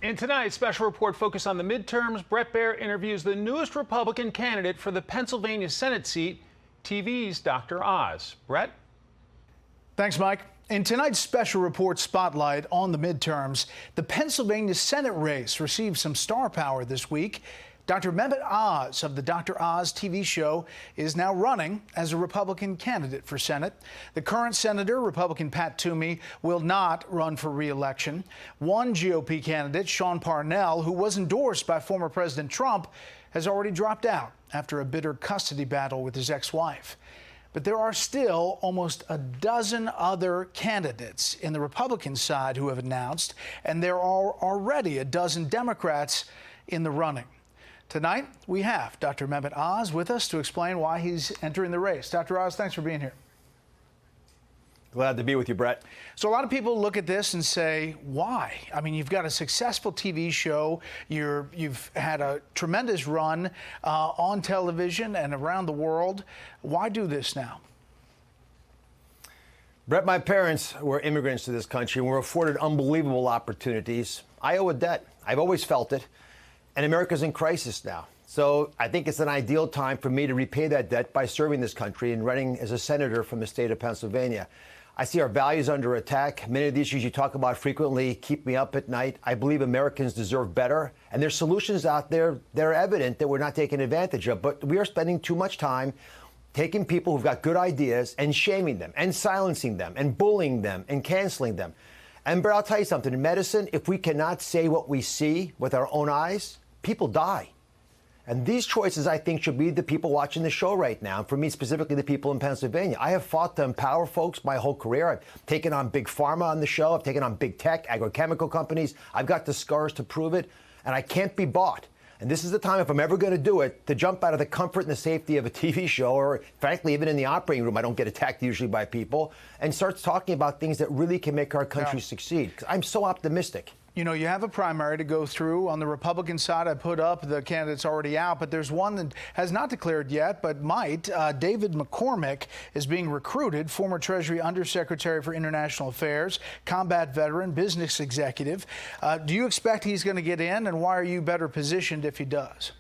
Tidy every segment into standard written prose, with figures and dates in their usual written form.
In tonight's special report focused on the midterms, Bret Baier interviews the newest Republican candidate for the Pennsylvania Senate seat, TV's Dr. Oz. Bret? Thanks, Mike. In tonight's special report spotlight on the midterms, the Pennsylvania Senate race received some star power this week. Dr. Mehmet Oz of the Dr. Oz TV show is now running as a Republican candidate for Senate. The current senator, Republican Pat Toomey, will not run for re-election. One GOP candidate, Sean Parnell, who was endorsed by former President Trump, has already dropped out after a bitter custody battle with his ex-wife. But there are still almost a dozen other candidates in the Republican side who have announced, and there are already a dozen Democrats in the running. Tonight, we have Dr. Mehmet Oz with us to explain why he's entering the race. Dr. Oz, thanks for being here. Glad to be with you, Bret. So a lot of people look at this and say, why? I mean, you've got a successful TV show. You've had a tremendous run on television and around the world. Why do this now? Bret, my parents were immigrants to this country and were afforded unbelievable opportunities. I owe a debt. I've always felt it. And America's in crisis now. So I think it's an ideal time for me to repay that debt by serving this country and running as a senator from the state of Pennsylvania. I see our values under attack. Many of the issues you talk about frequently keep me up at night. I believe Americans deserve better. And there's solutions out there that are evident that we're not taking advantage of. But we are spending too much time taking people who've got good ideas and shaming them and silencing them and bullying them and canceling them. And Bret, I'll tell you something. In medicine, if we cannot say what we see with our own eyes, people die. And these choices, I think, should be the people watching the show right now. And for me, specifically, the people in Pennsylvania. I have fought to empower folks my whole career. I've taken on big pharma on the show. I've taken on big tech, agrochemical companies. I've got the scars to prove it. And I can't be bought. And this is the time, if I'm ever going to do it, to jump out of the comfort and the safety of a TV show, or frankly, even in the operating room, I don't get attacked usually by people, and start talking about things that really can make our country succeed. 'Cause I'm so optimistic. You know, you have a primary to go through. On the Republican side, I put up the candidates already out, but there's one that has not declared yet, but might. David McCormick is being recruited, former Treasury Undersecretary for International Affairs, combat veteran, business executive. Do you expect he's going to get in, and why are you better positioned if he does?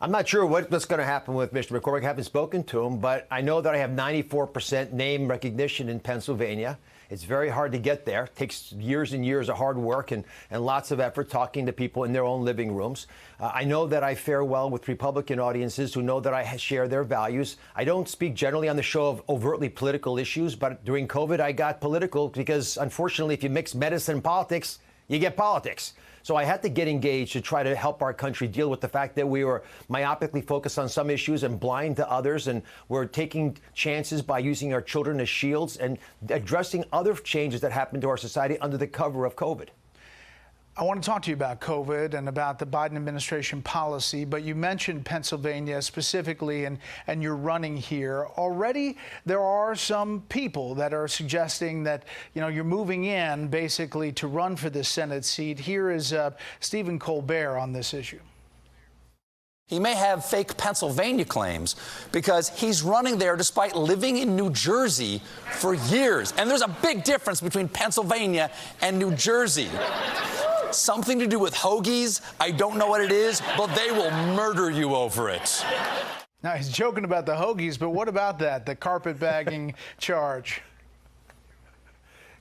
I'm not sure what's going to happen with Mr. McCormick. I haven't spoken to him, but I know that I have 94% name recognition in Pennsylvania. It's very hard to get there. It takes years and years of hard work and lots of effort talking to people in their own living rooms. I know that I fare well with Republican audiences who know that I share their values. I don't speak generally on the show of overtly political issues, but during COVID, I got political because, unfortunately, if you mix medicine and politics, you get politics. So I had to get engaged to try to help our country deal with the fact that we were myopically focused on some issues and blind to others, and we're taking chances by using our children as shields and addressing other changes that happened to our society under the cover of COVID. I want to talk to you about COVID and about the Biden administration policy, but you mentioned Pennsylvania specifically, and you're running here. Already, there are some people that are suggesting that, you know, you're moving in basically to run for this Senate seat. Here is Stephen Colbert on this issue. He may have fake Pennsylvania claims because he's running there despite living in New Jersey for years. And there's a big difference between Pennsylvania and New Jersey. Something to do with hoagies. I don't know what it is, but they will murder you over it. Now, he's joking about the hoagies, but what about that, the carpetbagging charge?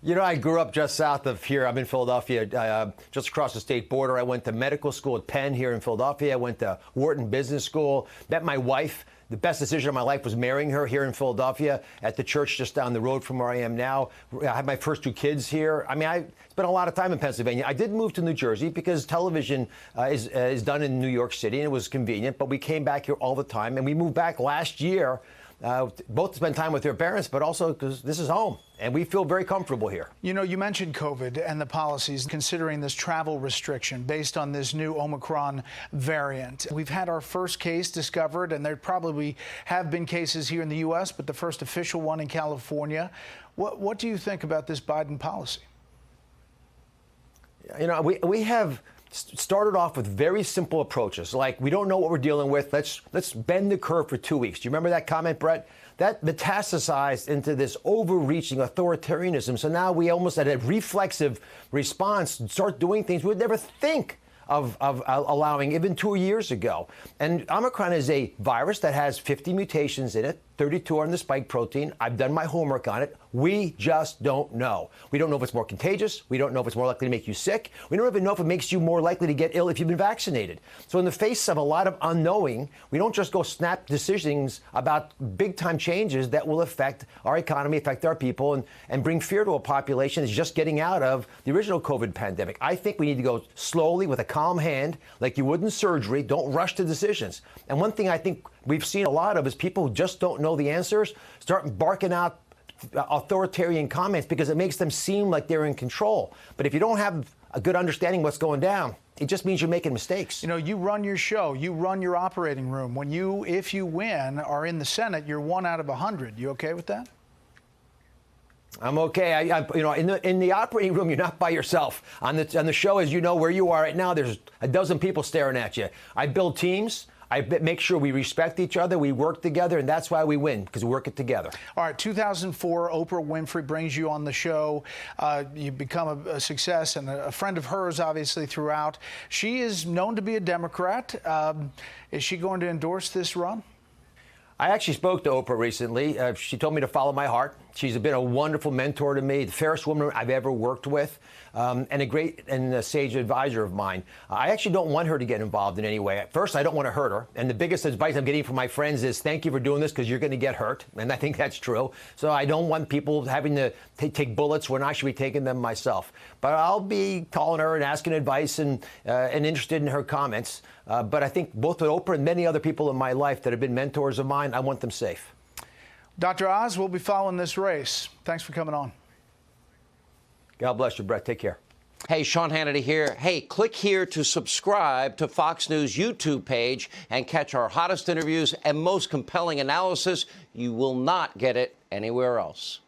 You know, I grew up just south of here. I'm in Philadelphia, just across the state border. I went to medical school at Penn here in Philadelphia. I went to Wharton Business School. Met my wife. The best decision of my life was marrying her here in Philadelphia at the church just down the road from where I am now. I had my first 2 kids here. I mean, I spent a lot of time in Pennsylvania. I did move to New Jersey because television is done in New York City, and it was convenient. But we came back here all the time, and we moved back last year, both to spend time with their parents, but also because this is home. And we feel very comfortable here. You know, you mentioned COVID and the policies considering this travel restriction based on this new Omicron variant. We've had our first case discovered, and there probably have been cases here in the U.S., but the first official one in California. What do you think about this Biden policy? You know, we have started off with very simple approaches, like we don't know what we're dealing with. Let's bend the curve for 2 weeks. Do you remember that comment, Bret? that metastasized into this overreaching authoritarianism. So now we almost at a reflexive response start doing things we would never think of allowing even 2 years ago. And Omicron is a virus that has 50 mutations in it, 32 are in the spike protein. I've done my homework on it. We just don't know. We don't know if it's more contagious. We don't know if it's more likely to make you sick. We don't even know if it makes you more likely to get ill if you've been vaccinated. So in the face of a lot of unknowing, we don't just go snap decisions about big-time changes that will affect our economy, affect our people, and bring fear to a population that's just getting out of the original COVID pandemic. I think we need to go slowly with a calm hand, like you would in surgery. Don't rush to decisions. And one thing I think we've seen a lot of is people who just don't know the answers start barking out authoritarian comments because it makes them seem like they're in control. But if you don't have a good understanding of what's going down, it just means you're making mistakes. You know, you run your show, you run your operating room. When you, if you win, are in the Senate, you're 1 out of 100. You okay with that? I'm okay. In the operating room, you're not by yourself. On the show, as you know, where you are right now, there's a dozen people staring at you. I build teams. I make sure we respect each other, we work together, and that's why we win, because we work it together. All right, 2004, Oprah Winfrey brings you on the show. You become a success and a friend of hers, obviously, throughout. She is known to be a Democrat. Is she going to endorse this run? I actually spoke to Oprah recently. She told me to follow my heart. She's been a wonderful mentor to me, the fairest woman I've ever worked with, and a great and a sage advisor of mine. I actually don't want her to get involved in any way. At first, I don't want to hurt her. And the biggest advice I'm getting from my friends is, thank you for doing this because you're going to get hurt. And I think that's true. So I don't want people having to take bullets when I should be taking them myself. But I'll be calling her and asking advice and interested in her comments. But I think both with Oprah and many other people in my life that have been mentors of mine, I want them safe. Dr. Oz, we'll be following this race. Thanks for coming on. God bless you, Brett. Take care. Hey, Sean Hannity here. Hey, click here to subscribe to Fox News YouTube page and catch our hottest interviews and most compelling analysis. You will not get it anywhere else.